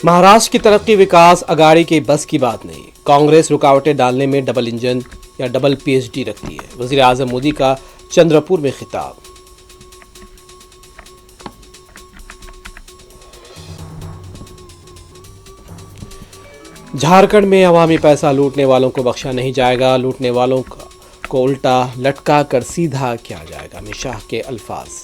महाराष्ट्र की तरक्की विकास अगाड़ी के बस की बात नहीं। कांग्रेस रुकावटें डालने में डबल इंजन या डबल पीएचडी रखती है। वजीर आजम मोदी का चंद्रपुर में खिताब। झारखंड में अवामी पैसा लूटने वालों को बख्शा नहीं जाएगा। लूटने वालों को उल्टा लटका कर सीधा किया जाएगा। अमित शाह के अल्फाज।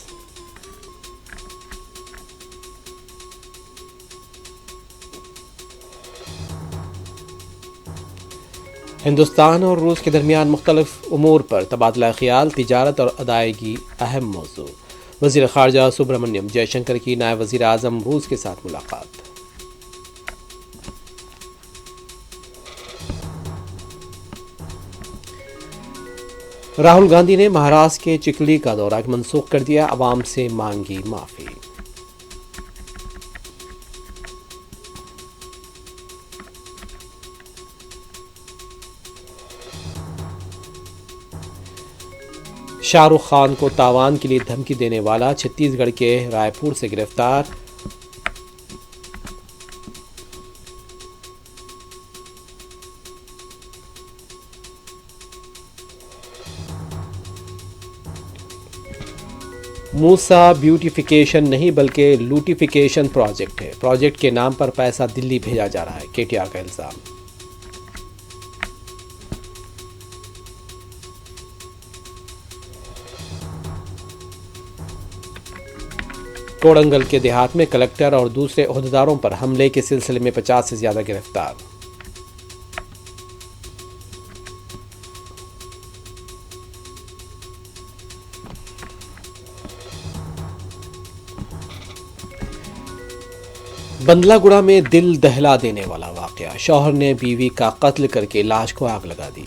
हिंदुस्तान और रूस के दरमियान मुख्तलिफ उमूर पर तबादला ख्याल, तिजारत और अदायगी अहम मौजू। वजीर खारजा सुब्रमण्यम जयशंकर की नायब वजीर आजम रूस के साथ मुलाकात। राहुल गांधी ने महाराष्ट्र के चिखली का दौरा मनसूख कर दिया। अवाम से मांगी माफी। शाहरुख खान को तावान के लिए धमकी देने वाला छत्तीसगढ़ के रायपुर से गिरफ्तार। मूसा ब्यूटिफिकेशन नहीं बल्कि लूटिफिकेशन प्रोजेक्ट है। प्रोजेक्ट के नाम पर पैसा दिल्ली भेजा जा रहा है, केटीआर का इल्जाम। कोड़ंगल के देहात में कलेक्टर और दूसरे ओहदेदारों पर हमले के सिलसिले में 50 से ज्यादा गिरफ्तार। बंदलागुड़ा में दिल दहला देने वाला वाकया। शौहर ने बीवी का कत्ल करके लाश को आग लगा दी।